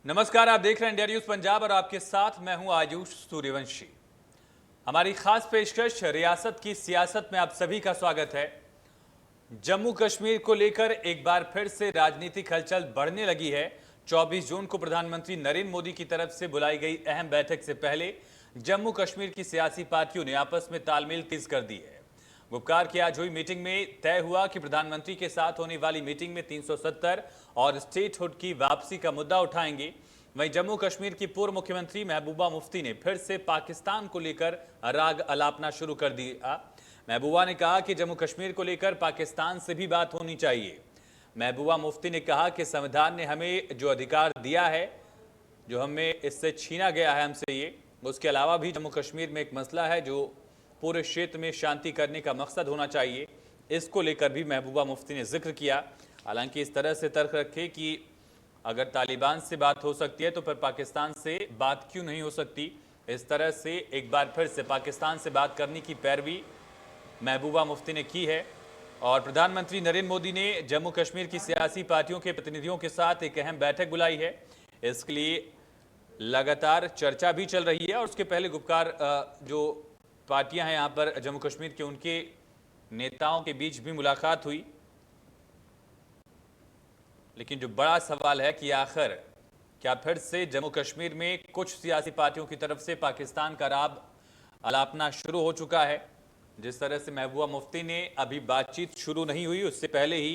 नमस्कार, आप देख रहे हैं इंडिया न्यूज पंजाब और आपके साथ मैं हूं आयुष सूर्यवंशी। हमारी खास पेशकश रियासत की सियासत में आप सभी का स्वागत है। जम्मू कश्मीर को लेकर एक बार फिर से राजनीतिक हलचल बढ़ने लगी है। 24 जून को प्रधानमंत्री नरेंद्र मोदी की तरफ से बुलाई गई अहम बैठक से पहले जम्मू कश्मीर की सियासी पार्टियों ने आपस में तालमेल तेज कर दी है। गुपकार की आज हुई मीटिंग में तय हुआ कि प्रधानमंत्री के साथ होने वाली मीटिंग में 370 और स्टेटहुड की वापसी का मुद्दा उठाएंगे। वहीं जम्मू कश्मीर की पूर्व मुख्यमंत्री महबूबा मुफ्ती ने फिर से पाकिस्तान को लेकर राग अलापना शुरू कर दिया। महबूबा ने कहा कि जम्मू कश्मीर को लेकर पाकिस्तान से भी बात होनी चाहिए। महबूबा मुफ्ती ने कहा कि संविधान ने हमें जो अधिकार दिया है, जो हमें इससे छीना गया है हमसे, ये उसके अलावा भी जम्मू कश्मीर में एक मसला है जो पूरे क्षेत्र में शांति करने का मकसद होना चाहिए। इसको लेकर भी महबूबा मुफ्ती ने जिक्र किया। हालांकि इस तरह से तर्क रखे कि अगर तालिबान से बात हो सकती है तो फिर पाकिस्तान से बात क्यों नहीं हो सकती। इस तरह से एक बार फिर से पाकिस्तान से बात करने की पैरवी महबूबा मुफ्ती ने की है। और प्रधानमंत्री नरेंद्र मोदी ने जम्मू कश्मीर की सियासी पार्टियों के प्रतिनिधियों के साथ एक अहम बैठक बुलाई है। इसके लिए लगातार चर्चा भी चल रही है और उसके पहले गुपकार जो पार्टियां हैं यहाँ पर जम्मू कश्मीर के, उनके नेताओं के बीच भी मुलाकात हुई। लेकिन जो बड़ा सवाल है कि आखिर क्या फिर से जम्मू कश्मीर में कुछ सियासी पार्टियों की तरफ से पाकिस्तान का राग अलापना शुरू हो चुका है। जिस तरह से महबूबा मुफ्ती ने अभी बातचीत शुरू नहीं हुई, उससे पहले ही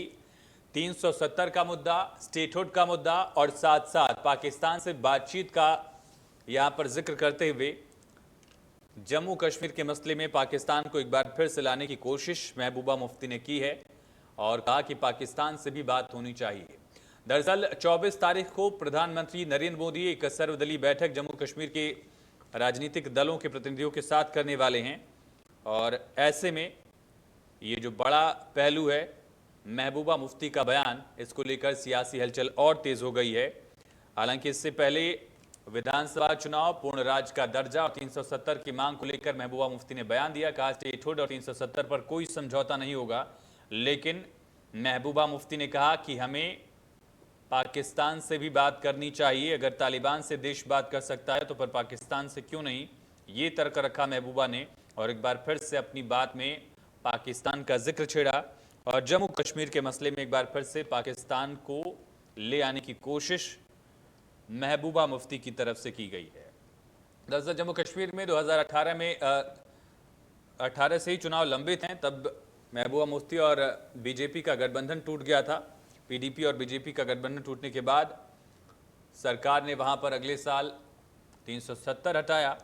370 का मुद्दा, स्टेटहुड का मुद्दा और साथ साथ पाकिस्तान से बातचीत का यहाँ पर जिक्र करते हुए जम्मू कश्मीर के मसले में पाकिस्तान को एक बार फिर से लाने की कोशिश महबूबा मुफ्ती ने की है और कहा कि पाकिस्तान से भी बात होनी चाहिए। दरअसल 24 तारीख को प्रधानमंत्री नरेंद्र मोदी एक सर्वदलीय बैठक जम्मू कश्मीर के राजनीतिक दलों के प्रतिनिधियों के साथ करने वाले हैं और ऐसे में ये जो बड़ा पहलू है महबूबा मुफ्ती का बयान, इसको लेकर सियासी हलचल और तेज हो गई है। हालांकि इससे पहले विधानसभा चुनाव, पूर्ण राज्य का दर्जा और 370 की मांग को लेकर महबूबा मुफ्ती ने बयान दिया। कहा स्टेटहुड और 370 पर कोई समझौता नहीं होगा। लेकिन महबूबा मुफ्ती ने कहा कि हमें पाकिस्तान से भी बात करनी चाहिए। अगर तालिबान से देश बात कर सकता है तो फिर पाकिस्तान से क्यों नहीं, ये तर्क रखा महबूबा ने और एक बार फिर से अपनी बात में पाकिस्तान का जिक्र छेड़ा और जम्मू कश्मीर के मसले में एक बार फिर से पाकिस्तान को ले आने की कोशिश महबूबा मुफ्ती की तरफ से की गई है। दरअसल जम्मू कश्मीर में 2018 में 18 से ही चुनाव लंबित हैं। तब महबूबा मुफ्ती और बीजेपी का गठबंधन टूट गया था। पीडीपी और बीजेपी का गठबंधन टूटने के बाद सरकार ने वहां पर अगले साल 370 हटाया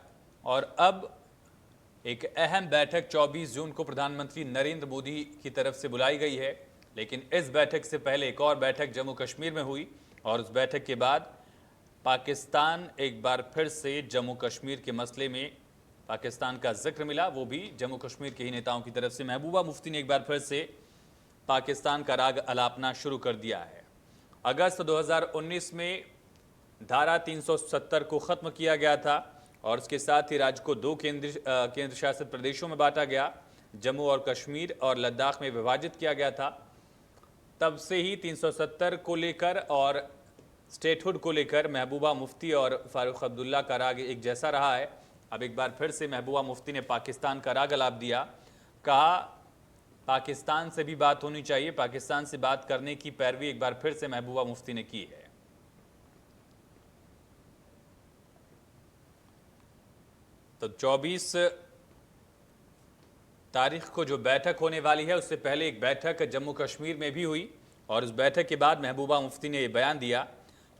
और अब एक अहम बैठक 24 जून को प्रधानमंत्री नरेंद्र मोदी की तरफ से बुलाई गई है। लेकिन इस बैठक से पहले एक और बैठक जम्मू कश्मीर में हुई और उस बैठक के बाद पाकिस्तान एक बार फिर से जम्मू कश्मीर के मसले में पाकिस्तान का जिक्र मिला, वो भी जम्मू कश्मीर के ही नेताओं की तरफ से। महबूबा मुफ्ती ने एक बार फिर से पाकिस्तान का राग अलापना शुरू कर दिया है। अगस्त 2019 में धारा 370 को खत्म किया गया था और उसके साथ ही राज्य को 2 केंद्र शासित प्रदेशों में बांटा गया। जम्मू और कश्मीर और लद्दाख में विभाजित किया गया था। तब से ही 370 को लेकर और स्टेटहुड को लेकर महबूबा मुफ्ती और फारूक अब्दुल्ला का राग एक जैसा रहा है। अब एक बार फिर से महबूबा मुफ्ती ने पाकिस्तान का राग अलाप दिया। कहा पाकिस्तान से भी बात होनी चाहिए। पाकिस्तान से बात करने की पैरवी एक बार फिर से महबूबा मुफ्ती ने की है। तो 24 तारीख को जो बैठक होने वाली है, उससे पहले एक बैठक जम्मू कश्मीर में भी हुई और उस बैठक के बाद महबूबा मुफ्ती ने यह बयान दिया।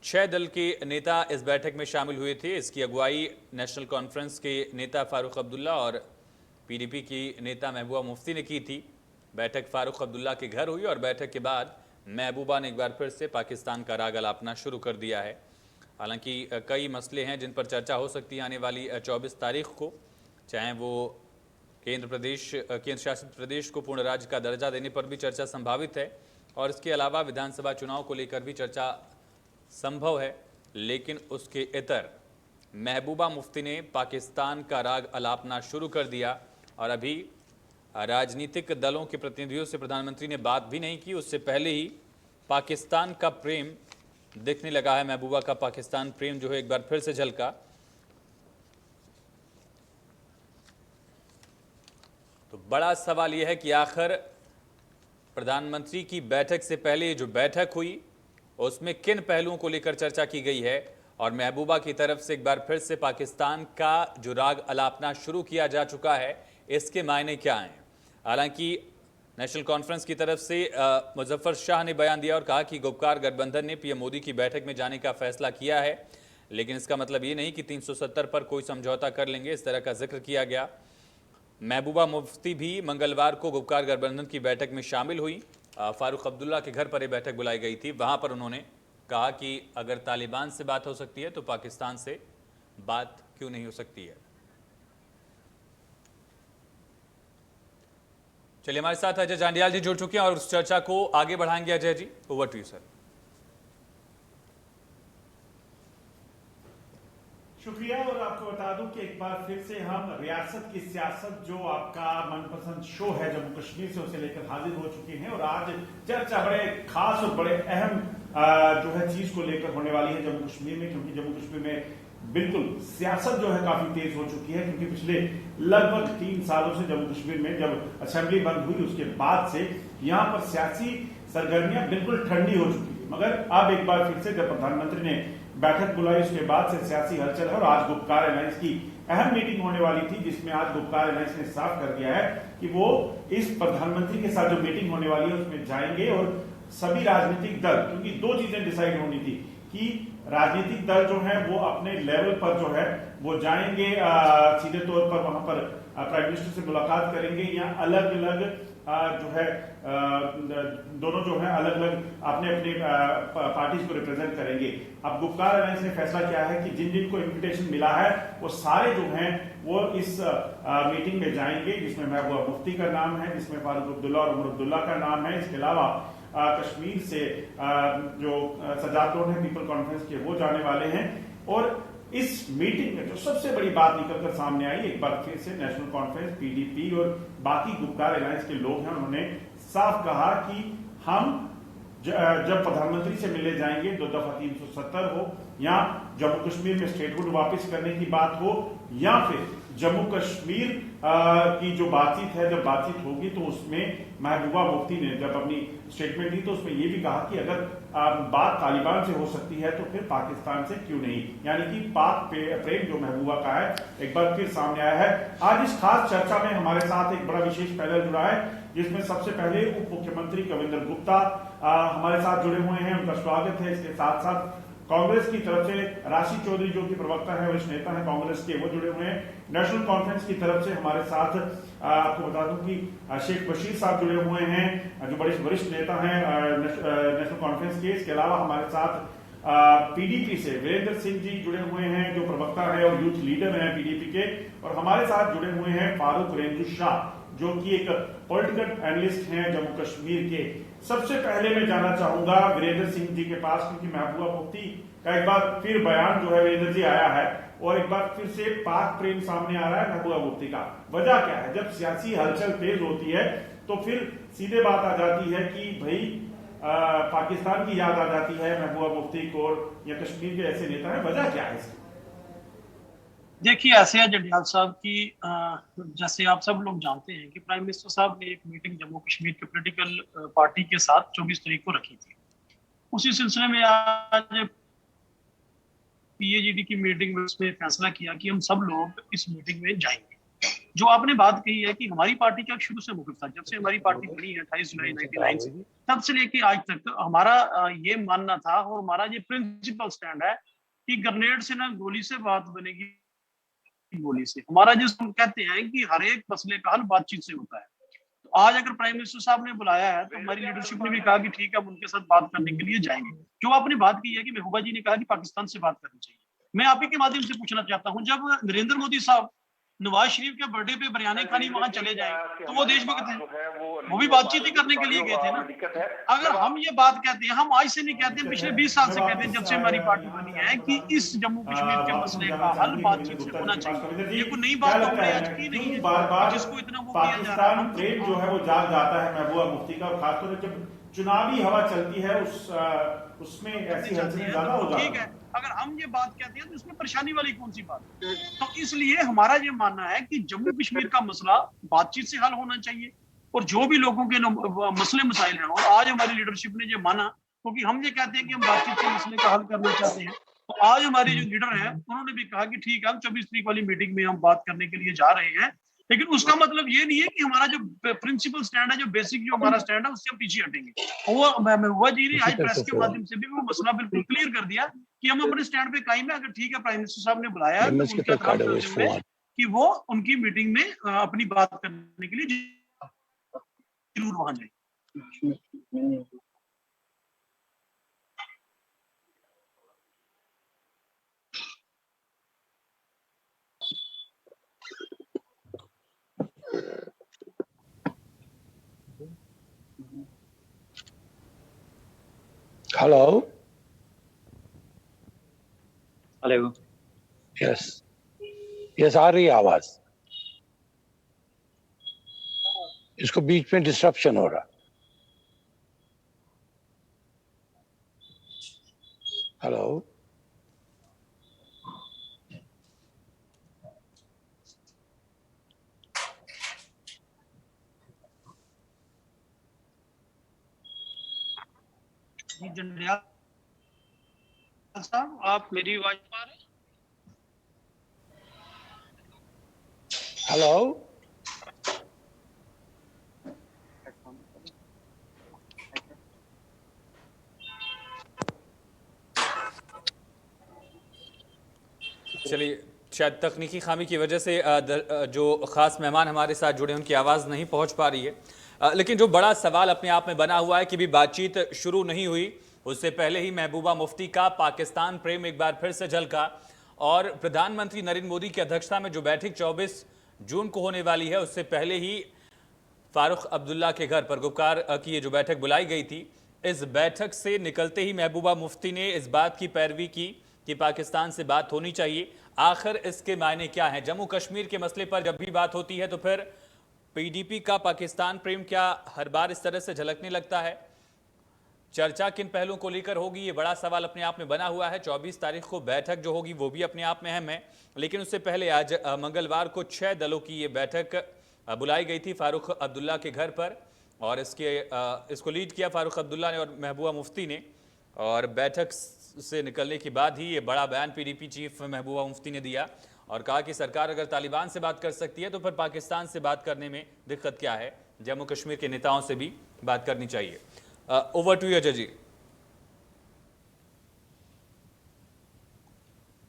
6 दल के नेता इस बैठक में शामिल हुए थे। इसकी अगुवाई नेशनल कॉन्फ्रेंस के नेता फारूक अब्दुल्ला और पीडीपी की नेता महबूबा मुफ्ती ने की थी। बैठक फारूक अब्दुल्ला के घर हुई और बैठक के बाद महबूबा ने एक बार फिर से पाकिस्तान का राग अलापना शुरू कर दिया है। हालांकि कई मसले हैं जिन पर चर्चा हो सकती है आने वाली 24 तारीख को, चाहे वो केंद्र शासित प्रदेश को पूर्ण राज्य का दर्जा देने पर भी चर्चा संभावित है और इसके अलावा विधानसभा चुनाव को लेकर भी चर्चा संभव है। लेकिन उसके इतर महबूबा मुफ्ती ने पाकिस्तान का राग अलापना शुरू कर दिया और अभी राजनीतिक दलों के प्रतिनिधियों से प्रधानमंत्री ने बात भी नहीं की। उससे पहले ही पाकिस्तान का प्रेम दिखने लगा है। महबूबा का पाकिस्तान प्रेम जो है एक बार फिर से झलका। तो बड़ा सवाल यह है कि आखिर प्रधानमंत्री की बैठक से पहले जो बैठक हुई उसमें किन पहलुओं को लेकर चर्चा की गई है, और महबूबा की तरफ से एक बार फिर से पाकिस्तान का जो राग अलापना शुरू किया जा चुका है, इसके मायने क्या हैं। हालांकि नेशनल कॉन्फ्रेंस की तरफ से मुजफ्फर शाह ने बयान दिया और कहा कि गुपकार गठबंधन ने पीएम मोदी की बैठक में जाने का फैसला किया है, लेकिन इसका मतलब ये नहीं कि 370 पर कोई समझौता कर लेंगे, इस तरह का जिक्र किया गया। महबूबा मुफ्ती भी मंगलवार को गुपकार गठबंधन की बैठक में शामिल हुई। फारूक अब्दुल्ला के घर पर यह बैठक बुलाई गई थी। वहां पर उन्होंने कहा कि अगर तालिबान से बात हो सकती है तो पाकिस्तान से बात क्यों नहीं हो सकती है। चलिए, हमारे साथ अजय जांडियाल जी जुड़ चुके हैं और उस चर्चा को आगे बढ़ाएंगे। Ajay ji, over to you sir. शुक्रिया। और आपको बता दूं कि एक बार फिर से हम रियासत की सियासत, जो आपका मनपसंद शो है जम्मू कश्मीर से, उसे लेकर हाजिर हो चुके हैं। और आज चर्चा बड़े खास और बड़े अहम जो है चीज को लेकर होने वाली है जम्मू कश्मीर में, क्योंकि जम्मू कश्मीर में बिल्कुल सियासत जो है काफी तेज हो चुकी है। क्योंकि पिछले लगभग 3 सालों से जम्मू कश्मीर में जब असेंबली बंद हुई उसके बाद से यहाँ पर सियासी सरगर्मियां बिल्कुल ठंडी हो चुकी है। मगर अब एक बार फिर से जब प्रधानमंत्री ने बैठक बुलाई उसके बाद से सियासी हलचल है। और आज गुपकार अलायंस की अहम मीटिंग होने वाली थी, जिसमें आज गुपकार अलायंस ने साफ कर दिया है कि वो इस प्रधानमंत्री के साथ जो मीटिंग होने वाली है उसमें जाएंगे। और सभी राजनीतिक दल, क्योंकि 2 चीजें डिसाइड होनी थी कि राजनीतिक दल जो है वो अपने लेवल पर जो है वो जाएंगे, सीधे तौर पर वहां पर प्राइम मिनिस्टर से मुलाकात करेंगे, या अलग अलग जो है दोनों जो है अलग अलग अपने अपने पार्टीज को रिप्रेजेंट करेंगे। अब गुपकार अलायंस ने फैसला किया है कि जिन जिन को इन्विटेशन मिला है वो सारे जो हैं वो इस मीटिंग में जाएंगे, जिसमें महबूबा मुफ्ती का नाम है, जिसमें फारूक अब्दुल्ला और उमर अब्दुल्ला का नाम है। इसके अलावा कश्मीर से जो सजाद लोग हैं पीपल कॉन्फ्रेंस के, वो जाने वाले हैं। और इस मीटिंग में जो सबसे बड़ी बात निकलकर सामने आई, एक बार फिर से नेशनल कॉन्फ्रेंस, पीडीपी और बाकी गुपकार अलायंस के लोग हैं, उन्होंने साफ कहा कि हम जब प्रधानमंत्री से मिलने जाएंगे 2 दफा 370 हो, या जम्मू कश्मीर में स्टेटहुड वापस करने की बात हो, या फिर जम्मू कश्मीर की जो बातचीत है, जब बातचीत होगी तो उसमें महबूबा मुफ्ती ने जब अपनी स्टेटमेंट दी तो उसमें यह भी कहा कि अगर बात तालिबान से हो सकती है तो फिर पाकिस्तान से क्यों नहीं। यानी कि पाक प्रेम जो महबूबा का है एक बार फिर सामने आया है। आज इस खास चर्चा में हमारे साथ एक बड़ा विशेष पैनल जुड़ा है, जिसमें सबसे पहले उप मुख्यमंत्री कविंद्र गुप्ता हमारे साथ जुड़े हुए हैं, उनका स्वागत है। इसके साथ साथ कांग्रेस की तरफ से राशि चौधरी जो कि प्रवक्ता है, वरिष्ठ नेता है कांग्रेस के, वो जुड़े हुए हैं। नेशनल कॉन्फ्रेंस की तरफ से हमारे साथ आपको बता दूं कि शेख बशीर साहब जुड़े हुए हैं, जो बड़े वरिष्ठ नेता हैं नेशनल कॉन्फ्रेंस के। इसके अलावा हमारे साथ पीडीपी से वीरेंद्र सिंह जी जुड़े हुए हैं, जो प्रवक्ता है और यूथ लीडर हैं पीडीपी के। और हमारे साथ जुड़े हुए हैं फारूक रेंजू शाह, जो कि एक पॉलिटिकल एनालिस्ट हैं जम्मू कश्मीर के। सबसे पहले मैं जाना चाहूंगा वीरेंद्र सिंह जी के पास, क्योंकि महबूबा मुफ्ती का एक बार फिर बयान जो है वीरेंद्र जी आया है और एक बार फिर से पाक प्रेम सामने आ रहा है महबूबा मुफ्ती का। वजह क्या है? जब सियासी हलचल तेज होती है तो फिर सीधे बात आ जाती है कि भाई पाकिस्तान की याद आ जाती है महबूबा मुफ्ती को, या कश्मीर के ऐसे नेता है। वजह क्या है इसकी? देखिए, ऐसे है जंडियाल साहब की, जैसे आप सब लोग जानते हैं कि प्राइम मिनिस्टर साहब ने एक मीटिंग जम्मू कश्मीर के पॉलिटिकल पार्टी के साथ 24 तारीख को रखी थी। उसी सिलसिले में आज पीएजीडी की मीटिंग में उसमें फैसला किया कि हम सब लोग इस मीटिंग में जाएंगे। जो आपने बात कही है कि हमारी पार्टी का शुरू से मौक़िफ़ था, जब से हमारी पार्टी बनी है 28 जुलाई 1999 से, तब से लेके आज तक हमारा ये मानना था और हमारा ये प्रिंसिपल स्टैंड है कि ग्रेनेड से ना गोली से बात बनेगी, गोली से। हमारा जिस हम कहते हैं कि हर एक मसले का हल बातचीत से होता है। तो आज अगर प्राइम मिनिस्टर साहब ने बुलाया है तो हमारी लीडरशिप ने भी कहा कि ठीक है, हम उनके साथ बात करने के लिए जाएंगे। जो आपने बात की है कि महबूबा जी ने कहा कि पाकिस्तान से बात करनी चाहिए, मैं आप ही के माध्यम से पूछना चाहता हूं, जब नरेंद्र मोदी साहब नवाज शरीफ के बर्थडे पे बिरयानी खानी वहां चले जाए तो वो देशभक्त हैं, वो भी बातचीत ही करने के लिए गए थे ना। अगर हम ये बात कहते हैं, हम आज से नहीं कहते, पिछले 20 साल से कहते हैं जब से हमारी पार्टी बनी है कि इस जम्मू कश्मीर के मसले का हल बातचीत से होना चाहिए। ये कोई नई बात तो हमने आज की नहीं है, जिसको इतना वो किया जा रहा है। प्रेम जो है वो जाग जाता है महबूबा मुफ्ती का, खासतौर पर जब चुनावी हवा चलती है उसमें ऐसी हलचलें ज्यादा हो जाती है। ठीक है, अगर हम ये बात कहते हैं तो इसमें परेशानी वाली कौन सी बात है? तो इसलिए हमारा ये मानना है कि जम्मू कश्मीर का मसला बातचीत से हल होना चाहिए, और जो भी लोगों के मसले मसाइल हैं, और आज हमारी लीडरशिप ने ये माना, क्योंकि हम ये कहते हैं कि हम बातचीत से मसले का हल करना चाहते हैं। तो आज हमारे जो लीडर हैं उन्होंने भी कहा कि ठीक है, हम 24 तारीख वाली मीटिंग में हम बात करने के लिए जा रहे हैं, लेकिन उसका मतलब ये नहीं है कि हमारा जो प्रिंसिपल स्टैंड है, जो बेसिक जो हमारा स्टैंड है, उससे हम पीछे हटेंगे। वो महबूबा जी ने आज प्रेस के माध्यम से भी वो मसला बिल्कुल क्लियर कर दिया कि हम अपने स्टैंड पे कायम है। अगर ठीक है, प्राइम मिनिस्टर साहब ने बुलाया है, तो उनका एहतराम करते हुए कि वो उनकी मीटिंग में अपनी बात करने के लिए जरूर वहां जाए। हेलो। हेलो। यस यस, आ रही है आवाज। इसको बीच में डिस्ट्रप्शन हो रहा। हेलो। जी जंडियाल साहब, आप मेरी आवाज पा रहे हैं? हेलो। चलिए, शायद तकनीकी खामी की वजह से जो खास मेहमान हमारे साथ जुड़े उनकी आवाज़ नहीं पहुंच पा रही है। लेकिन जो बड़ा सवाल अपने आप में बना हुआ है कि भी बातचीत शुरू नहीं हुई, उससे पहले ही महबूबा मुफ्ती का पाकिस्तान प्रेम एक बार फिर से झलका, और प्रधानमंत्री नरेंद्र मोदी की अध्यक्षता में जो बैठक 24 जून को होने वाली है, उससे पहले ही फारूक अब्दुल्ला के घर पर गुपकार की ये जो बैठक बुलाई गई थी, इस बैठक से निकलते ही महबूबा मुफ्ती ने इस बात की पैरवी की कि पाकिस्तान से बात होनी चाहिए। आखिर इसके मायने क्या हैं? जम्मू कश्मीर के मसले पर जब भी बात होती है तो फिर पीडीपी का पाकिस्तान प्रेम क्या हर बार इस तरह से झलकने लगता है? चर्चा किन पहलुओं को लेकर होगी, ये बड़ा सवाल अपने आप में बना हुआ है। 24 तारीख को बैठक जो होगी वो भी अपने आप में अहम है, लेकिन उससे पहले आज मंगलवार को 6 दलों की ये बैठक बुलाई गई थी फारूक अब्दुल्ला के घर पर, और इसको लीड किया फारूक अब्दुल्ला ने और महबूबा मुफ्ती ने। और बैठक से निकलने के बाद ही ये बड़ा बयान पीडीपी चीफ महबूबा मुफ्ती ने दिया और कहा कि सरकार अगर तालिबान से बात कर सकती है तो फिर पाकिस्तान से बात करने में दिक्कत क्या है, जम्मू कश्मीर के नेताओं से भी बात करनी चाहिए। Over to you Ajay ji.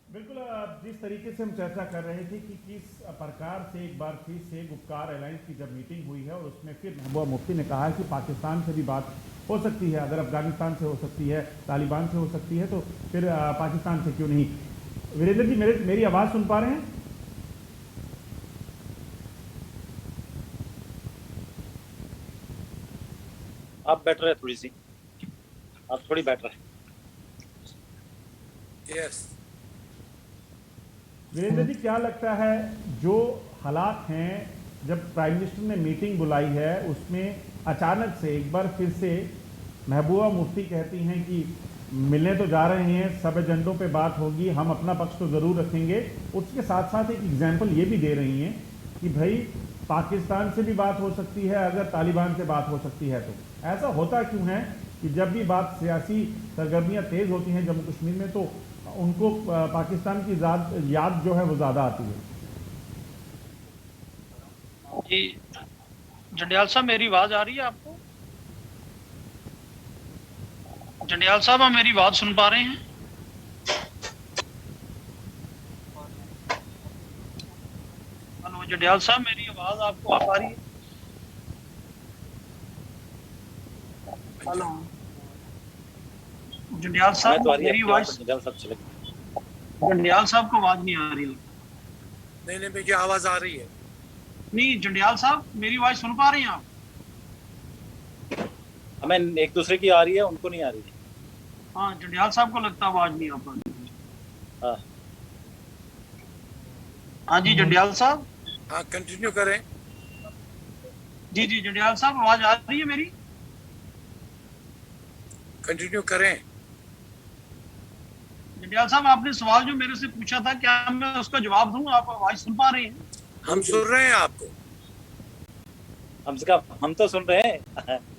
बिल्कुल, जिस तरीके से हम चर्चा कर रहे थे कि किस प्रकार से एक बार फिर से गुपकार अलायंस की जब मीटिंग हुई है और उसमें फिर महबूबा मुफ्ती ने कहा कि पाकिस्तान से भी बात हो सकती है, अगर अफगानिस्तान से हो सकती है, तालिबान से हो सकती है, तो फिर पाकिस्तान से क्यों नहीं। वीरेंद्र जी, मेरी आवाज़ सुन पा रहे हैं? आप बेटर है, थोड़ी सी आप थोड़ी बेटर है। यस। वीरेंद्र जी, क्या लगता है जो हालात हैं, जब प्राइम मिनिस्टर ने मीटिंग बुलाई है उसमें अचानक से एक बार फिर से महबूबा मुफ्ती कहती हैं कि मिलने तो जा रहे हैं, सब एजेंडों पे बात होगी, हम अपना पक्ष तो ज़रूर रखेंगे, उसके साथ साथ एक एग्जाम्पल ये भी दे रही हैं कि भाई पाकिस्तान से भी बात हो सकती है, अगर तालिबान से बात हो सकती है। तो ऐसा होता क्यों है कि जब भी बात सियासी सरगर्मियाँ तेज़ होती हैं जम्मू कश्मीर में तो उनको पाकिस्तान की याद जो है वो ज़्यादा आती है? जी जंडियाल साहब, मेरी आवाज आ रही है आपको? जंडियाल साहब, आप मेरी बात सुन पा रहे हैं? हेलो जंडियाल साहब, मेरी आवाज आपको आ पा रही है? हेलो जंडियाल साहब, मेरी आवाज जंडियाल साहब को आवाज नहीं आ रही? नहीं, मुझे आवाज आ रही है। नहीं जंडियाल साहब, मेरी आवाज सुन पा रही हैं आप? हमें एक दूसरे की आ रही है, उनको नहीं आ रही है। हाँ, जंडियाल साहब को लगता आवाज नहीं आ पा रही। हाँ हाँ जी जंडियाल साहब। हाँ, कंटिन्यू करें। जी जंडियाल साहब, आवाज आ रही है मेरी? कंटिन्यू करें। जंडियाल साहब, आपने सवाल जो मेरे से पूछा था, क्या मैं उसका जवाब दूं? आप आवाज सुन पा रहे हैं? हम सुन रहे हैं आपको। हम तो सुन रहे हैं।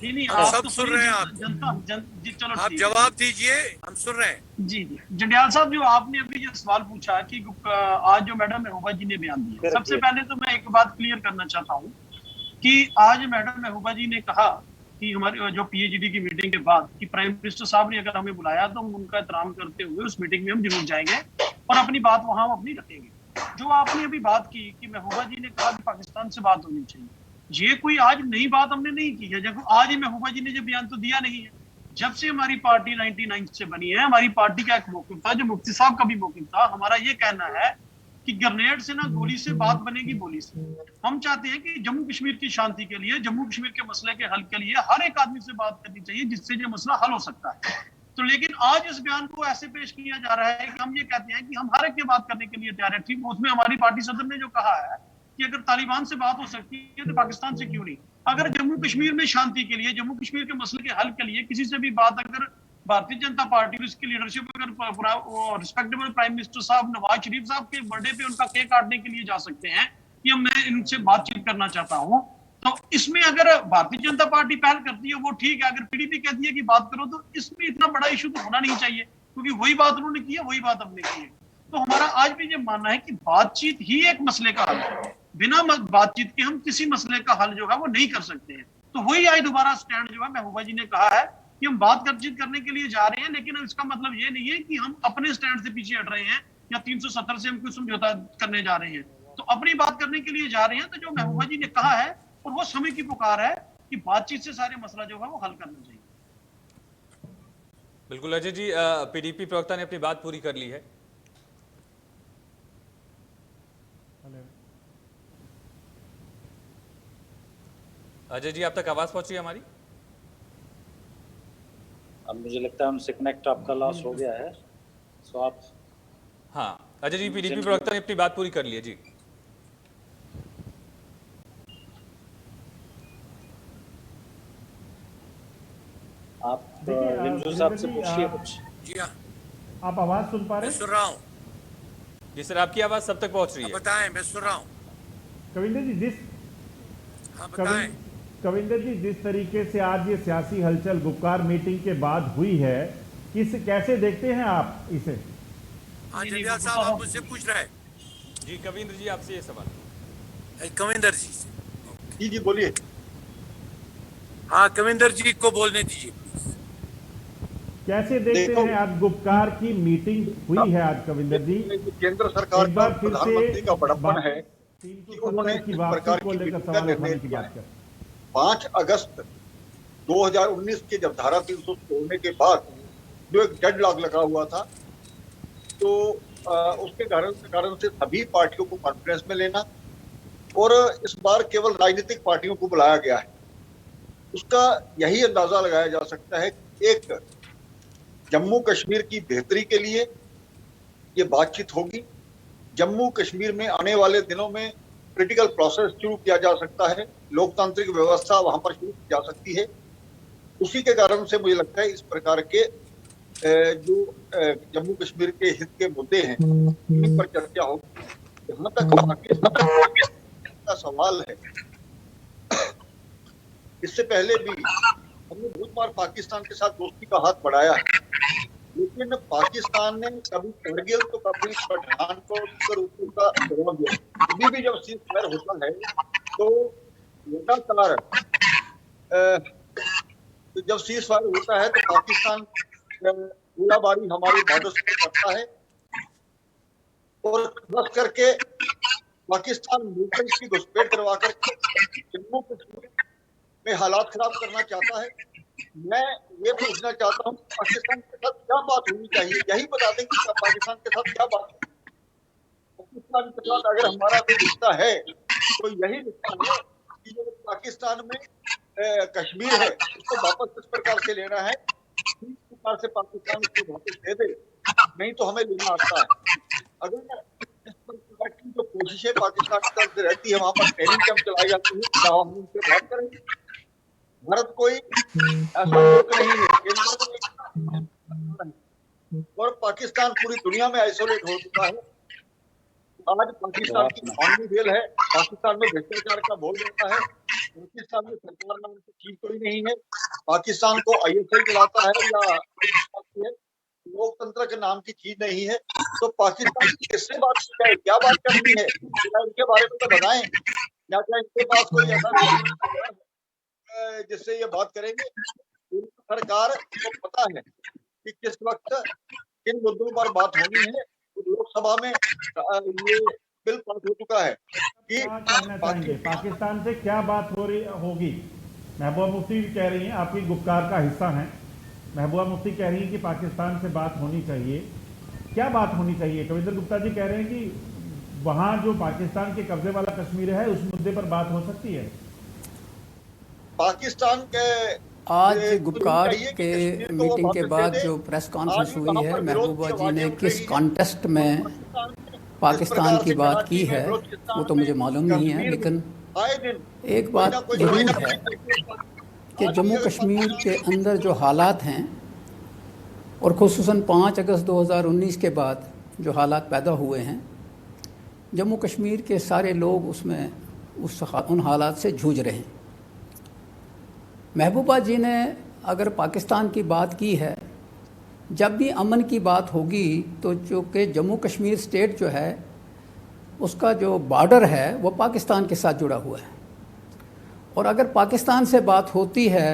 नहीं, हम आप सब तो सुन रहे हैं आप। जी, चलो आप ठीक है। जवाब दीजिए, हम सुन रहे हैं। जी जी, जंडियाल साहब, जो आपने अभी ये सवाल पूछा कि आज जो मैडम महबूबा जी ने बयान दिया, सबसे पहले तो मैं एक बात क्लियर करना चाहता हूँ कि आज मैडम महबूबा जी ने कहा कि हमारी जो पीएचडी की मीटिंग के बाद कि प्राइम मिनिस्टर साहब ने अगर हमें बुलाया तो हम उनका एहतराम करते हुए उस मीटिंग में हम जरूर जाएंगे और अपनी बात वहां हम अपनी रखेंगे। जो आपने अभी बात की कि महबूबा जी ने कहा कि पाकिस्तान से बात होनी चाहिए, ये कोई आज नई बात हमने नहीं की है। जब आज ही महबूबा जी ने जो बयान तो दिया नहीं है, जब से हमारी पार्टी 99 से बनी है, हमारी पार्टी का एक मौक़िफ़ था, जो मुफ्ती साहब का भी मौक़िफ़ था, हमारा ये कहना है कि ग्रेनेड से ना गोली से बात बनेगी बोली से। हम चाहते हैं कि जम्मू कश्मीर की शांति के लिए, जम्मू कश्मीर के मसले के हल के लिए हर एक आदमी से बात करनी चाहिए, जिससे ये मसला हल हो सकता है। तो लेकिन आज इस बयान को ऐसे पेश किया जा रहा है कि हम ये कहते हैं कि हम हर एक की बात करने के लिए तैयार हैं। ठीक, उसमें हमारी पार्टी सदर ने जो कहा है कि अगर तालिबान से बात हो सकती है तो पाकिस्तान से क्यों नहीं? अगर जम्मू कश्मीर में शांति के लिए, जम्मू कश्मीर के मसले के हल के लिए किसी से भी बात अगर भारतीय जनता पार्टी और इसकी लीडरशिप अगर रिस्पेक्टेबल प्राइम मिनिस्टर साहब नवाज शरीफ साहब के बर्थडे पे उनका केक काटने के लिए जा सकते हैं कि मैं इनसे बातचीत करना चाहता हूं, तो इसमें अगर भारतीय जनता पार्टी पहल करती है वो ठीक है। अगर पीडीपी कहती है कि बात करो, तो इसमें इतना बड़ा इशू तो होना नहीं चाहिए, क्योंकि वही बात उन्होंने की है, वही बात हमने की है। तो हमारा आज भी ये मानना है कि बातचीत ही एक मसले का हल है। बिना बातचीत के हम किसी मसले का हल जो है वो नहीं कर सकते हैं। तो वही आज दोबारा स्टैंड जो है महबूबा जी ने कहा है कि हम बातचीत करने के लिए जा रहे हैं, लेकिन इसका मतलब ये नहीं है कि हम अपने स्टैंड से पीछे हट रहे हैं या 370 से हम कोई समझौता करने जा रहे हैं। तो अपनी बात करने के लिए जा रहे हैं। तो जो महबूबा जी ने कहा है और वो समय की पुकार है कि बातचीत से सारे मसला जो है वो हल करना चाहिए। बिल्कुल अजय जी, पीडीपी प्रवक्ता ने अपनी बात पूरी कर ली है। अजय जी, आप तक आवाज पहुंची है हमारी? अब मुझे लगता है उनसे कनेक्ट आपका लॉस हो गया है, सो आप। हाँ अजय जी, पीडीपी प्रवक्ता ने अपनी बात पूरी कर ली है जी। आप रिमजू साहब से पूछिए कुछ। जी हाँ, आप आवाज सुन पा रहे मैं हैं? सुन रहा हूँ। जी सर, आपकी आवाज सब तक पहुंच रही है। बताएं, मैं सुन रहा हूँ। कविंदर जी, हाँ बताएं। कविंदर जी, जिस तरीके से आज ये सियासी हलचल गुपकार मीटिंग के बाद हुई है, कैसे देखते हैं आप इसे? हाँ जंडियाल साहब, आप मुझसे पूछ रहे हैं? जी कविंद्र जी, आपसे ये सवाल। कविंदर जी से। जी बोलिए। हाँ कविंदर जी को बोलने दीजिए प्लीज। कैसे देखते हैं आज गुपकार की मीटिंग हुई है आज कविंदर जी? केंद्र सरकार का, प्रधानमंत्री का बड़प्पन है कि उन्होंने इस प्रकार की मीटिंग का निर्णय लिया है। 5 अगस्त 2019 के जब धारा 300 तोड़ने के बाद जो एक डेडलॉक लगा हुआ था, तो उसके कारण से सभी पार्टियों को कॉन्फ्रेंस में लेना और इस बार केवल राजनीतिक पार्टियों को बुलाया गया है। उसका यही अंदाजा लगाया जा सकता है कि एक जम्मू कश्मीर की बेहतरी के लिए ये बातचीत होगी। जम्मू कश्मीर में आने वाले दिनों में क्रिटिकल प्रोसेस शुरू किया जा सकता है, लोकतांत्रिक व्यवस्था वहां पर शुरू की जा सकती है। उसी के कारण से मुझे लगता है इस प्रकार के जो जम्मू कश्मीर के हित के मुद्दे हैं इन पर चर्चा होगी। जहां तक पाकिस्तान का सवाल है, इससे पहले भी हमने बहुत बार पाकिस्तान के साथ दोस्ती का हाथ बढ़ाया है, लेकिन पाकिस्तान ने कभी करगिल तो कभी पठानकोट पर उसका जवाब दिया। अभी भी जब सीज फायर होता है तो लगातार जब सीज फायर होता है तो पाकिस्तान गोलाबारी हमारे बॉर्डर से करता है और खास करके पाकिस्तान मिलिटेंट की घुसपैठ करवा कर जम्मू कश्मीर में हालात खराब करना चाहता है। मैं ये पूछना चाहता हूँ पाकिस्तान के साथ क्या बात होनी चाहिए, यही बता दें कि पाकिस्तान के साथ क्या बात है। पाकिस्तान के साथ अगर हमारा कोई रिश्ता है तो यही रिश्ता है कि जो पाकिस्तान में कश्मीर है उसको वापस किस प्रकार से लेना है, किस प्रकार से पाकिस्तान उसको वापस दे दे, नहीं तो हमें लेना आता है। अगर इस प्रकार की जो कोशिशें पाकिस्तान की तरफ से रहती है, वहां पर ट्रेनिंग कैंप चलाई जाती है, हम उनसे बात करेंगे। भारत कोई ऐसा मुल्क नहीं है, केंद्र में और पाकिस्तान पूरी दुनिया में आइसोलेट हो चुका है। आज पाकिस्तान की इकॉनमी फेल है, पाकिस्तान में भ्रष्टाचार का बोल देता है, पाकिस्तान में सरकार नाम की चीज कोई नहीं है, पाकिस्तान को आईएसआई चलाता है या लोकतंत्र के नाम की चीज नहीं है। तो पाकिस्तान की किससे बात की जाए, क्या बात करनी है, इनके बारे में तो बताएं। या क्या इनके पास कोई ऐसा जिससे ये बात करेंगे? सरकार को पता है कि किस वक्त किन मुद्दों पर बात होनी है। लोकसभा में ये बिल पास हो चुका है कि पाकिस्तान से क्या बात हो रही होगी। महबूबा मुफ्ती भी कह रही हैं, आपकी गुप्कार का हिस्सा हैं, महबूबा मुफ्ती कह रही हैं कि पाकिस्तान से बात होनी चाहिए। क्या बात होनी चाहिए? कविंदर गुप्ता जी कह रहे हैं कि वहां जो पाकिस्तान के कब्जे वाला कश्मीर है उस मुद्दे पर बात हो सकती है। पाकिस्तान के आज गुपकार के मीटिंग के बाद जो प्रेस कॉन्फ्रेंस हुई है, महबूबा जी ने किस कॉन्टेस्ट में पाकिस्तान की बात की है वो तो मुझे मालूम नहीं है, लेकिन एक बात जरूर है कि जम्मू कश्मीर के अंदर जो हालात हैं और ख़ुसूसन 5 अगस्त 2019 के बाद जो हालात पैदा हुए हैं, जम्मू कश्मीर के सारे लोग उन हालात से जूझ रहे हैं। महबूबा जी ने अगर पाकिस्तान की बात की है, जब भी अमन की बात होगी तो चूँकि जम्मू कश्मीर स्टेट जो है उसका जो बॉर्डर है वो पाकिस्तान के साथ जुड़ा हुआ है, और अगर पाकिस्तान से बात होती है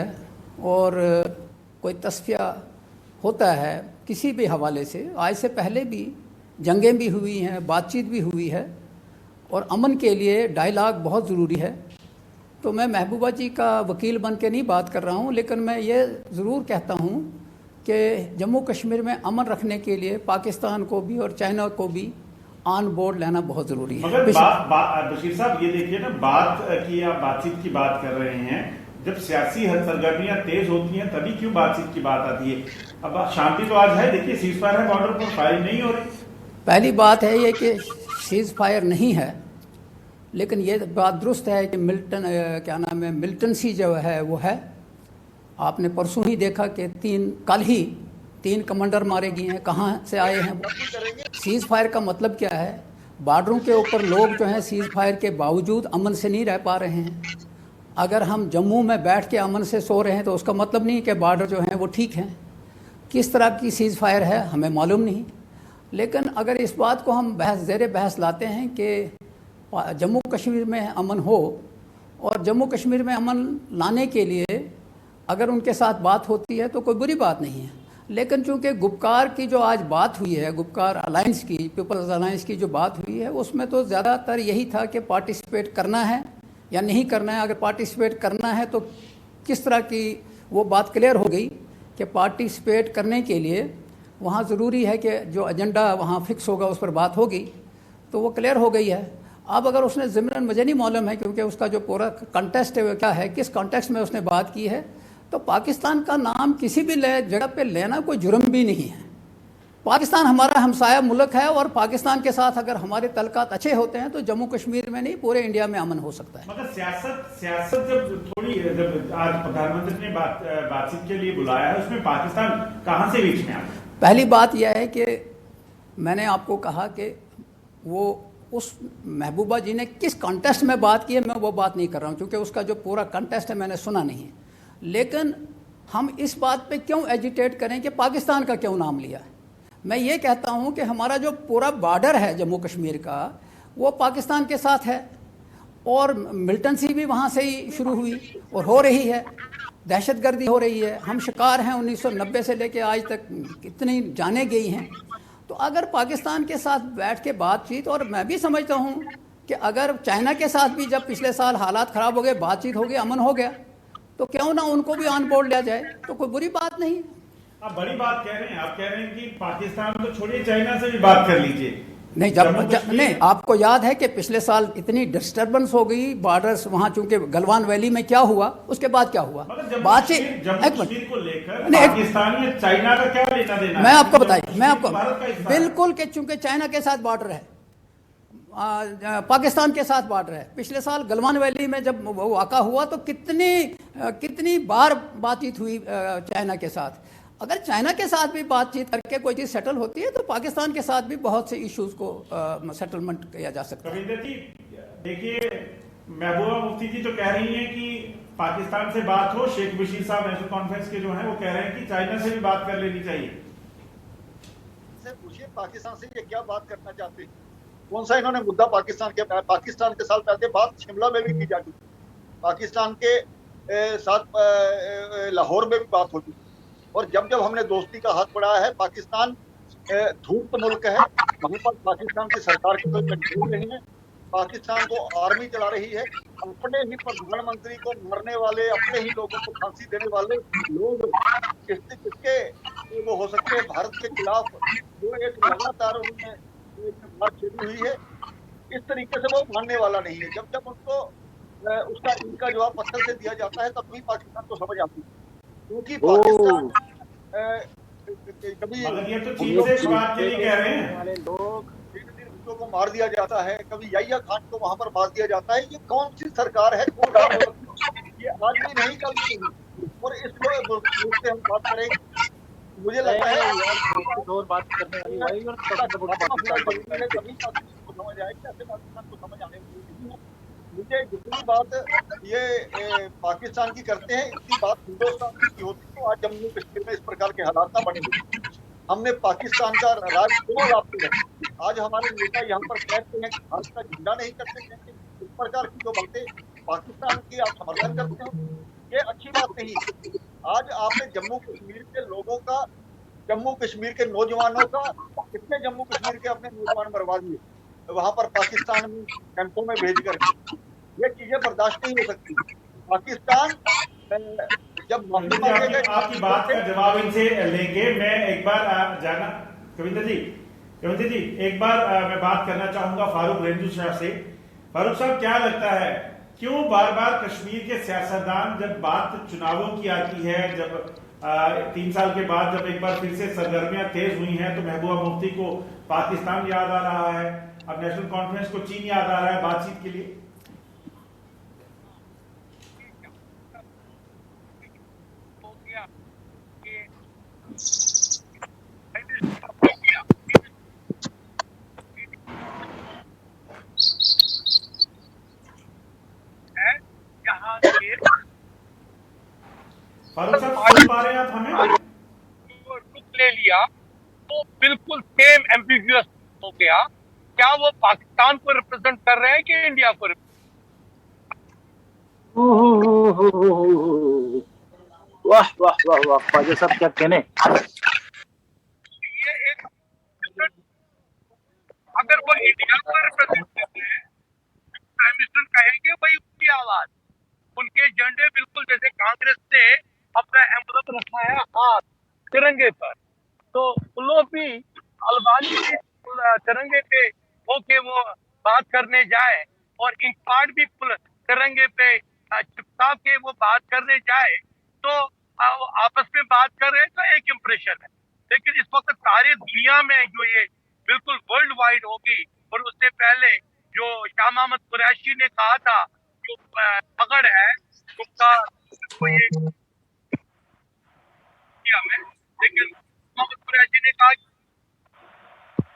और कोई तस्फिया होता है किसी भी हवाले से, आज से पहले भी जंगें भी हुई हैं, बातचीत भी हुई है, और अमन के लिए डायलॉग बहुत ज़रूरी है। तो मैं महबूबा जी का वकील बन के नहीं बात कर रहा हूँ, लेकिन मैं ये ज़रूर कहता हूँ कि जम्मू कश्मीर में अमन रखने के लिए पाकिस्तान को भी और चाइना को भी ऑन बोर्ड लेना बहुत ज़रूरी है। मगर बशीर साहब ये देखिए ना, बात की आप बातचीत की बात कर रहे हैं, जब सियासी सरगर्मियां तेज होती हैं तभी क्यों बातचीत की बात आती है? अब शांति तो आज है, देखिए सीज फायर है, बॉर्डर पर फायरिंग नहीं हो रही। पहली बात है ये कि सीज फायर नहीं है, लेकिन ये बात दुरुस्त है कि मिलिटेंसी जो है वो है। आपने परसों ही देखा कि कल ही 3 कमांडर मारे गए हैं, कहाँ से आए हैं वो? सीज़ फायर का मतलब क्या है? बॉर्डरों के ऊपर लोग जो हैं सीज़ फायर के बावजूद अमन से नहीं रह पा रहे हैं। अगर हम जम्मू में बैठ के अमन से सो रहे हैं तो उसका मतलब नहीं कि बॉर्डर जो हैं वो ठीक हैं। किस तरह की सीज़ फायर है हमें मालूम नहीं, लेकिन अगर इस बात को हम ज़ेर बहस लाते हैं कि जम्मू कश्मीर में अमन हो, और जम्मू कश्मीर में अमन लाने के लिए अगर उनके साथ बात होती है तो कोई बुरी बात नहीं है। लेकिन चूंकि गुपकार की जो आज बात हुई है, गुपकार अलायंस की, पीपल्स अलायंस की जो बात हुई है, उसमें तो ज़्यादातर यही था कि पार्टिसिपेट करना है या नहीं करना है। अगर पार्टिसिपेट करना है तो किस तरह की वो बात क्लियर हो गई कि पार्टिसिपेट करने के लिए वहाँ ज़रूरी है कि जो एजेंडा वहाँ फिक्स होगा उस पर बात होगी, तो वो क्लियर हो गई है। अब अगर उसने ज़िमरन, मुझे नहीं मालूम है क्योंकि उसका जो पूरा कंटेस्ट है वो क्या है, किस कॉन्टेक्स्ट में उसने बात की है, तो पाकिस्तान का नाम किसी भी जगह पे लेना कोई जुर्म भी नहीं है। पाकिस्तान हमारा हमसाया मुल्क है, और पाकिस्तान के साथ अगर हमारे तल्कात अच्छे होते हैं तो जम्मू कश्मीर में नहीं पूरे इंडिया में अमन हो सकता है। मगर सियासत जब आज प्रधानमंत्री ने बातचीत के लिए बुलाया है, उसमें पाकिस्तान कहाँ से बीच में आ गया? पहली बात यह है कि मैंने आपको कहा कि वो उस महबूबा जी ने किस कॉन्टेस्ट में बात की है, मैं वो बात नहीं कर रहा हूँ क्योंकि उसका जो पूरा कॉन्टेस्ट है मैंने सुना नहीं है। लेकिन हम इस बात पे क्यों एजिटेट करें कि पाकिस्तान का क्यों नाम लिया? मैं ये कहता हूँ कि हमारा जो पूरा बॉर्डर है जम्मू कश्मीर का वो पाकिस्तान के साथ है, और मिलिटेंसी भी वहाँ से ही शुरू हुई और हो रही है, दहशतगर्दी हो रही है। हम शिकार हैं 1990 से लेकर आज तक कितनी जाने गई हैं। तो अगर पाकिस्तान के साथ बैठ के बातचीत, और मैं भी समझता हूँ कि अगर चाइना के साथ भी जब पिछले साल हालात ख़राब हो गए, बातचीत हो गई, अमन हो गया, तो क्यों ना उनको भी ऑन बोर्ड लिया जाए, तो कोई बुरी बात नहीं है। आप बड़ी बात कह रहे हैं, आप कह रहे हैं कि पाकिस्तान तो छोड़िए, चाइना से भी बात कर लीजिए। नहीं, नहीं, आपको याद है कि पिछले साल इतनी डिस्टर्बेंस हो गई बॉर्डर्स वहाँ, चूंकि गलवान वैली में क्या हुआ, उसके बाद क्या हुआ, बातचीत को लेकर पाकिस्तान में चाइना का क्या लेना देना? मैं आपको बताइए, मैं आपको बिल्कुल कि चूंकि चाइना के साथ बॉर्डर है, पाकिस्तान के साथ बॉर्डर है। पिछले साल गलवान वैली में जब वो वाक़ा हुआ तो कितनी बार बातचीत हुई चाइना के साथ। अगर चाइना के साथ भी बातचीत करके कोई चीज़ सेटल होती है तो पाकिस्तान के साथ भी बहुत से इश्यूज को सेटलमेंट किया जा सकता है। कविंदर जी देखिए, महबूबा मुफ्ती जी तो कह रही हैं कि पाकिस्तान से बात हो, शेख बशीर साहब नेशनल कॉन्फ्रेंस के जो हैं वो कह रहे हैं कि चाइना से भी बात कर लेनी चाहिए। पूछिए पाकिस्तान से ये क्या बात करना चाहते हैं, कौन सा इन्होंने मुद्दा पाकिस्तान के साथ पहले बात शिमला में भी की जा चुकी, पाकिस्तान के साथ लाहौर में भी बात हो चुकी, और जब जब हमने दोस्ती का हाथ बढ़ाया है, पाकिस्तान धूर्त मुल्क है, वहाँ पर पाकिस्तान की सरकार की कोई कंट्रोल नहीं है, पाकिस्तान को आर्मी चला रही है, अपने ही प्रधानमंत्री को मारने वाले, अपने ही लोगों को फांसी देने वाले लोग किसके वो हो सकते हैं भारत के खिलाफ, जो एक लगातार उन्होंने बात शुरू हुई है, इस तरीके से वो मानने वाला नहीं है। जब जब उनको उसका इनका जवाब पत्थर से दिया जाता है तब भी पाकिस्तान को समझ आती है, क्योंकि पाकिस्तान कभी ये तो चीन से बात के लिए कह रहे हैं, लोग को मार दिया जाता है, कभी याहिया खान को वहां पर मार दिया जाता है। ये कौन सी सरकार है, कौन ये आज भी नहीं कल भी नहीं, और इस से हम बात करेंगे, मुझे लगता है और बात करने वाली और तभी पाकिस्तान को समझ आएगी, ऐसे पाकिस्तान को समझ आने वाली है। मुझे जितनी बात ये पाकिस्तान की करते हैं, इतनी बात हिंदुस्तान की होती तो आज जम्मू कश्मीर में इस प्रकार के हालात ना बने। हमने पाकिस्तान का राज क्यों लाते हैं, आज हमारे नेता यहाँ पर कहते हैं कि भारत का झंडा नहीं करते हैं, इस प्रकार की जो बातें पाकिस्तान की आप समर्थन करते हो, ये अच्छी बात नहीं। आज आपने जम्मू कश्मीर के लोगों का, जम्मू कश्मीर के नौजवानों का, कितने जम्मू कश्मीर के अपने नौजवान मरवा दिए वहां पर पाकिस्तान में कैंपों में भेज कर, ये चीजें बर्दाश्त नहीं हो सकती। पाकिस्तान जब आपकी बात का जवाब इनसे लेंगे, मैं एक बार जाना कविंदर जी एक बार मैं बात करना चाहूंगा फारूक रेंजू शाह से। फारूक साहब, क्या लगता है क्यों बार बार कश्मीर के सियासतदान जब बात चुनावों की आती है, जब 3 साल के बाद जब एक बार फिर से सरगर्मियां तेज हुई हैं, तो महबूबा मुफ्ती को पाकिस्तान याद आ रहा है, अब नेशनल कॉन्फ्रेंस को चीन याद आ रहा है बातचीत के लिए। फारूक साहब, सुन पा रहे हैं आप हमें? रुख ले लिया तो बिल्कुल सेम एम्बिग्यूअस हो गया। क्या वो पाकिस्तान को रिप्रेजेंट कर रहे हैं कि इंडिया को? वाह वाह वाह वाह, ख्वाजा साहब क्या कहने। ये एक, अगर वो इंडिया को रिप्रेजेंट करते हैं, प्राइम मिनिस्टर कहेंगे वही उनकी आवाज, उनके झंडे बिल्कुल जैसे कांग्रेस ने अपना एम्बलम रखा है हाथ तिरंगे पर, तो लोग भी अलबानी के तिरंगे पे होके वो बात करने जाए और इंकपार्ट भी तिरंगे पे चिपका के वो बात करने जाए, तो आपस में बात कर रहे हैं तो एक इम्प्रेशन है। लेकिन इस वक्त सारी दुनिया में जो ये बिल्कुल वर्ल्ड वाइड होगी, और उससे पहले जो शाह मोहम्मद कुरैशी ने कहा था, जो पकड़ है उसका कोई में, लेकिन मोहम्मद कुरैशी ने कहा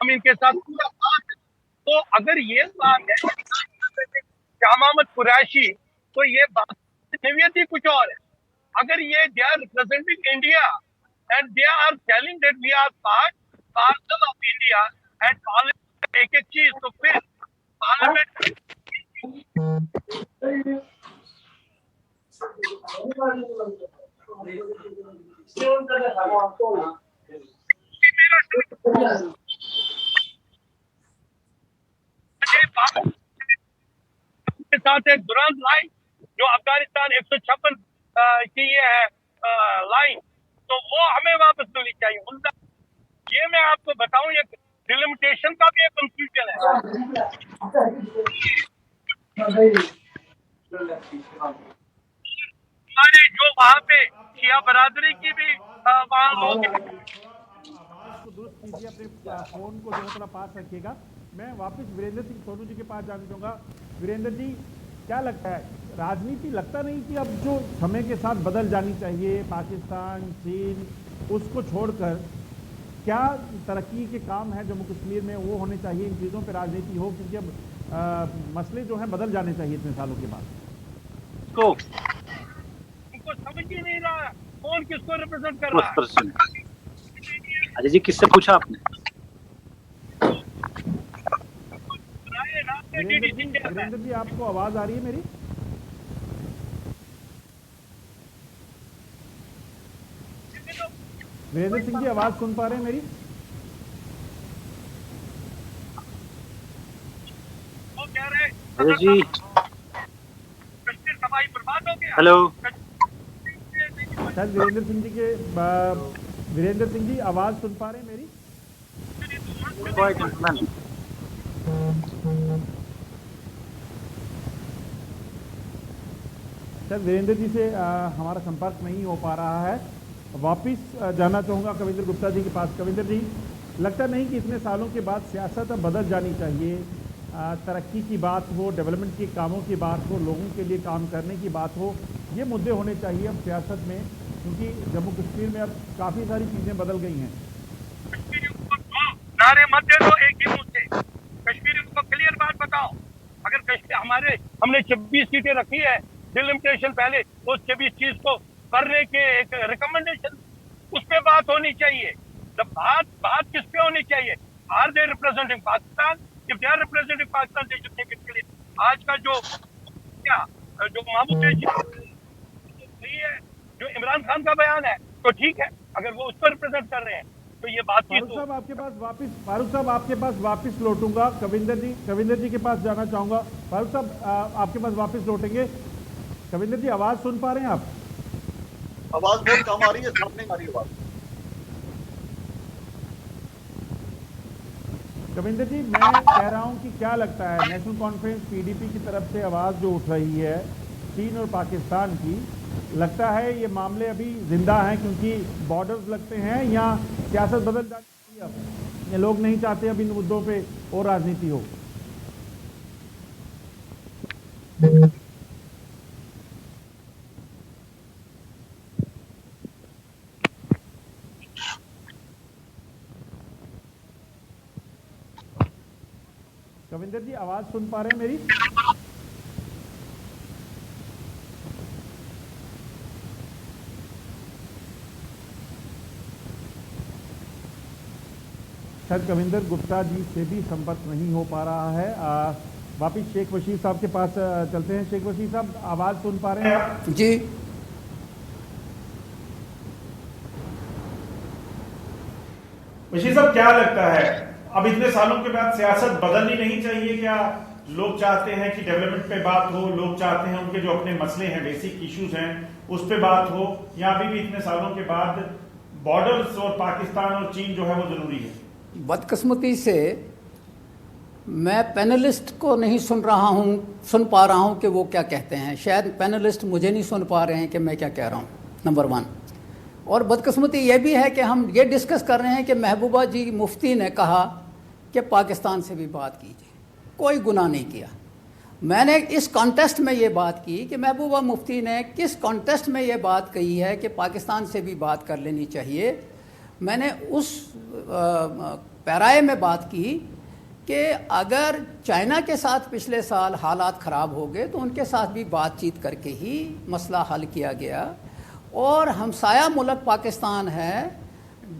हम इनके साथ पूरा बात। तो अगर ये बात है शाह मोहम्मद कुरैशी, तो ये बात नवीयत ही कुछ और है। अगर ये they are representing India and they are telling that we are parcel of India and parliament एक एक चीज, तो फिर पार्लियामेंट के साथ एक दुरंत लाइन जो अफगानिस्तान 156 की ये है लाइन, तो वो हमें वापस मिलनी चाहिए। उनका ये मैं आपको बताऊं, ये डिलिमिटेशन का भी एक कंफ्यूजन है। हमारे जो वहाँ पे शिया बरादरी की भी वहाँ लोग, आवाज को दुरुस्त कीजिए, अपने फोन को दोनों तरफ पास रखिएगा। मैं वापस वीरेंद्र सिंह सोनू जी के पास जाना चाहूंगा। वीरेंद्र जी, क्या लगता है राजनीति लगता नहीं कि अब जो समय के साथ बदल जानी चाहिए, पाकिस्तान, चीन, उसको छोड़कर क्या तरक्की के काम है जम्मू कश्मीर में वो होने चाहिए, इन चीज़ों पे राजनीति हो, क्योंकि अब मसले जो हैं बदल जाने चाहिए इतने सालों के बाद। तो उनको समझ ही नहीं रहा कौन किसको रिप्रेजेंट कर रहा है। अजय जी किससे पूछा आपने? वीरेंद्र जी आपको आवाज आ रही है मेरी? वीरेंद्र सिंह जी आवाज सुन पा रहे हैं मेरी? वो कह रहे अजय जी कश्मीर तबाही बर्बाद हो गया। हेलो, शायद वीरेंद्र सिंह जी आवाज सुन पा रहे हैं मेरी? शायद वीरेंद्र जी से हमारा संपर्क नहीं हो पा रहा है। वापिस जाना चाहूँगा कविंदर गुप्ता जी के पास। कविंदर जी, लगता नहीं कि इतने सालों के बाद सियासत अब बदल जानी चाहिए? तरक्की की बात हो, डेवलपमेंट के कामों की बात हो, लोगों के लिए काम करने की बात हो, ये मुद्दे होने चाहिए अब सियासत में, क्योंकि जम्मू कश्मीर में अब काफ़ी सारी चीज़ें बदल गई हैं। नारे मत दे दो एक ही मुंह से, कश्मीरियों को क्लियर बात बताओ। अगर कश्मीर हमने 26 सीटें रखी है डिलिमिटेशन पहले, तो 26 चीज को करने के एक रिकमेंडेशन, उस पे बात होनी चाहिए। जब बात किस पे होनी चाहिए? Are they representing Pakistan? If they are representing Pakistan they should take it clear. आज का जो महमूद सही है, जो इमरान खान का बयान है तो ठीक है, अगर वो उस पर रिप्रेजेंट कर रहे हैं तो ये बात फारूक साहब आपके पास वापस लौटूंगा। कविंदर जी के पास जाना चाहूंगा। फारूक साहब आपके पास वापस लौटेंगे। कविंदर जी आवाज सुन पा रहे हैं आप? आवाज बहुत कम आ रही है, साफ नहीं आ रही आवाज। कविंदर जी, मैं कह रहा हूं कि क्या लगता है, नेशनल कॉन्फ्रेंस पीडीपी की तरफ से आवाज जो उठ रही है चीन और पाकिस्तान की, लगता है ये मामले अभी जिंदा हैं क्योंकि बॉर्डर्स लगते हैं, या सियासत बदल जाती है अब? ये लोग नहीं चाहते अब इन मुद्दों पे और राजनीति हो? कविंदर जी आवाज सुन पा रहे हैं मेरी? शायद कविंदर गुप्ता जी से भी संपर्क नहीं हो पा रहा है। वापिस शेख बशीर साहब के पास चलते हैं। शेख बशीर साहब आवाज सुन पा रहे हैं आप? जी, बशीर साहब, क्या लगता है अब इतने सालों के बाद सियासत बदलनी नहीं चाहिए क्या? लोग चाहते हैं कि डेवलपमेंट पे बात हो, लोग चाहते हैं उनके जो अपने मसले हैं, बेसिक इश्यूज हैं, उस पे बात हो, या अभी भी इतने सालों के बाद बॉर्डर्स और पाकिस्तान और चीन जो है वो जरूरी है? बदकिस्मती से मैं पैनलिस्ट को नहीं सुन पा रहा हूं कि वो क्या कहते हैं। शायद पैनलिस्ट मुझे नहीं सुन पा रहे हैं कि मैं क्या कह रहा हूं, नंबर 1। और बदकिस्मती ये भी है कि हम ये डिस्कस कर रहे हैं कि महबूबा जी मुफ्ती ने कहा कि पाकिस्तान से भी बात कीजिए। कोई गुनाह नहीं किया। मैंने इस कॉन्टेस्ट में ये बात की कि महबूबा मुफ्ती ने किस कॉन्टेस्ट में ये बात कही है कि पाकिस्तान से भी बात कर लेनी चाहिए। मैंने उस पैराए में बात की कि अगर चाइना के साथ पिछले साल हालात ख़राब हो गए तो उनके साथ भी बातचीत करके ही मसला हल किया गया। और हमसाया मुल्क पाकिस्तान है,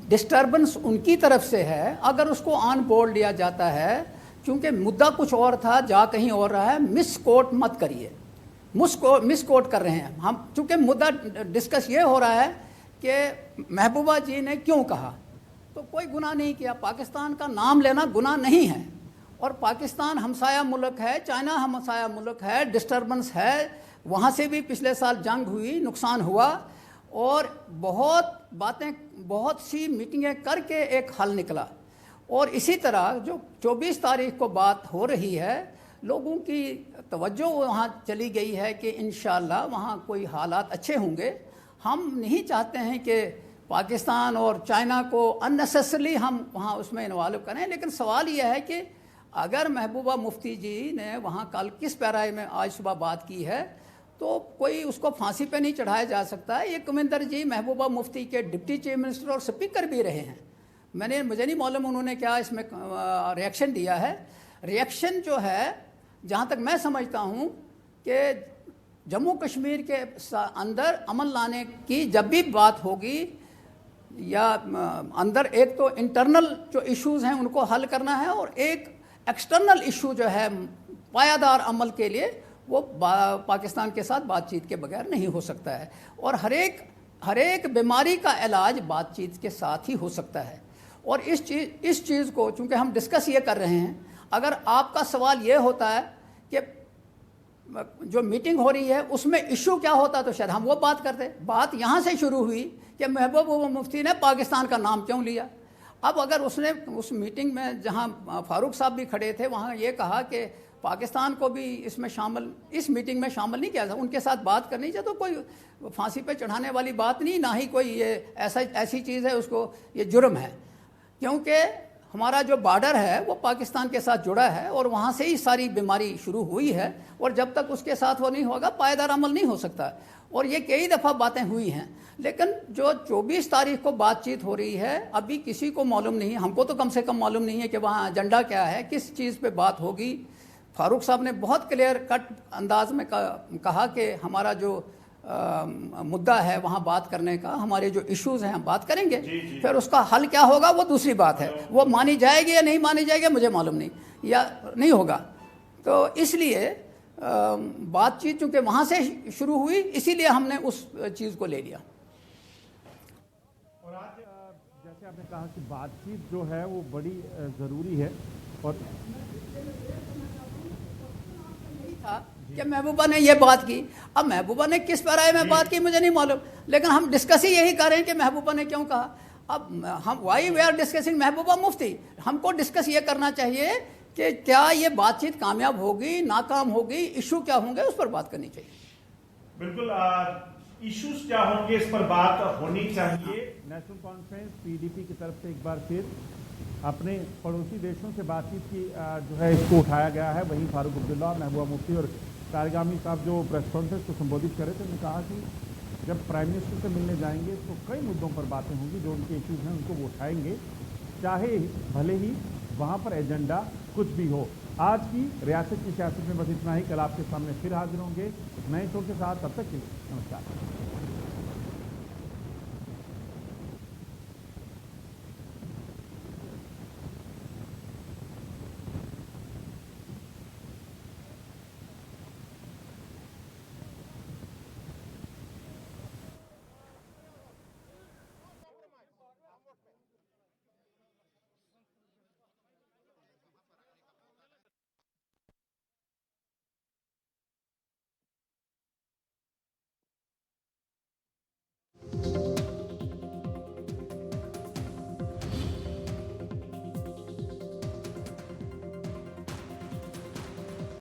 डिस्टर्बेंस उनकी तरफ से है, अगर उसको ऑन बोर्ड लिया जाता है, क्योंकि मुद्दा कुछ और था, जा कहीं और रहा है, मिस कोट मत करिए। मिस कोट कर रहे हैं हम, चूँकि मुद्दा डिस्कस ये हो रहा है कि महबूबा जी ने क्यों कहा, तो कोई गुनाह नहीं किया। पाकिस्तान का नाम लेना गुनाह नहीं है, और पाकिस्तान हमसाया मुल्क है, चाइना हमसाया मुल्क है, डिस्टर्बेंस है, वहाँ से भी पिछले साल जंग हुई, नुकसान हुआ, और बहुत सी मीटिंगें करके एक हल निकला। और इसी तरह जो 24 तारीख को बात हो रही है, लोगों की तवज्जो वहाँ चली गई है कि इंशाअल्लाह वहाँ कोई हालात अच्छे होंगे। हम नहीं चाहते हैं कि पाकिस्तान और चाइना को अननेसेसरली हम वहाँ उसमें इन्वॉल्व करें, लेकिन सवाल यह है कि अगर महबूबा मुफ्ती जी ने वहाँ कल किस पैराए में आज सुबह बात की है, तो कोई उसको फांसी पे नहीं चढ़ाया जा सकता है। ये कविंदर जी महबूबा मुफ्ती के डिप्टी चीफ मिनिस्टर और स्पीकर भी रहे हैं। मुझे नहीं मालूम उन्होंने क्या इसमें रिएक्शन दिया है। रिएक्शन जो है, जहाँ तक मैं समझता हूँ कि जम्मू कश्मीर के अंदर अमन लाने की जब भी बात होगी, या अंदर एक तो इंटरनल जो इश्यूज़ हैं उनको हल करना है, और एक एक्सटर्नल इशू जो है पायादार अमल के लिए वो पाकिस्तान के साथ बातचीत के बगैर नहीं हो सकता है। और हर एक बीमारी का इलाज बातचीत के साथ ही हो सकता है। और इस चीज़ को चूँकि हम डिस्कस ये कर रहे हैं, अगर आपका सवाल ये होता है कि जो मीटिंग हो रही है उसमें इशू क्या होता तो शायद हम वो बात करते। बात यहाँ से शुरू हुई कि महबूबा मुफ्ती ने पाकिस्तान का नाम क्यों लिया। अब अगर उसने उस मीटिंग में, जहाँ फारूक साहब भी खड़े थे, वहाँ ये कहा कि पाकिस्तान को भी इस मीटिंग में शामिल नहीं किया था, उनके साथ बात करनी चाहिए, तो कोई फांसी पे चढ़ाने वाली बात नहीं, ना ही कोई ये ऐसी चीज़ है उसको ये जुर्म है। क्योंकि हमारा जो बॉर्डर है वो पाकिस्तान के साथ जुड़ा है और वहाँ से ही सारी बीमारी शुरू हुई है, और जब तक उसके साथ वो नहीं होगा पायदार अमल नहीं हो सकता। और ये कई दफ़ा बातें हुई हैं, लेकिन जो 24 तारीख को बातचीत हो रही है अभी किसी को मालूम नहीं है, हमको तो कम से कम मालूम नहीं है कि वहाँ एजेंडा क्या है, किस चीज़ पे बात होगी। फारूक साहब ने बहुत क्लियर कट अंदाज में कहा कि हमारा जो मुद्दा है वहाँ बात करने का, हमारे जो इश्यूज़ हैं हम बात करेंगे। फिर उसका हल क्या होगा वो दूसरी बात है, वो मानी जाएगी या नहीं मानी जाएगी मुझे मालूम नहीं, या नहीं होगा। तो इसलिए बातचीत चूँकि वहाँ से शुरू हुई, इसीलिए हमने उस चीज़ को ले लिया। और आज जैसे आपने कहा कि बातचीत जो है वो बड़ी ज़रूरी है, और था कि महबूबा ने ये बात की। अब महबूबा ने किस पैराए में बात की मुझे नहीं मालूम, लेकिन हम डिस्कस ही यही कर रहे हैं कि महबूबा ने क्यों कहा। अब हम why we are discussing Mehbooba Mufti, हमको डिस्कस ये करना चाहिए कि क्या ये बातचीत कामयाब होगी, नाकाम होगी, इशू क्या होंगे, उस पर बात करनी चाहिए। बिल्कुल, इश्यूज क्या होंगे इस पर बात होनी चाहिए। नेशनल कॉन्फ्रेंस पीडीपी की तरफ से एक बार फिर अपने पड़ोसी देशों से बातचीत की जो है इसको उठाया गया है। वहीं फारूक अब्दुल्ला, महबूबा मुफ्ती और कारगामी साहब जो प्रेस कॉन्फ्रेंस को संबोधित करे थे, उन्होंने कहा कि जब प्राइम मिनिस्टर से मिलने जाएंगे तो कई मुद्दों पर बातें होंगी, जो उनके इश्यूज हैं उनको वो उठाएंगे, चाहे भले ही वहाँ पर एजेंडा कुछ भी हो। आज की रियासत की सियासत में बस इतना ही। कल आपके सामने फिर हाजिर होंगे नए शो के साथ। तब तक के लिए नमस्कार।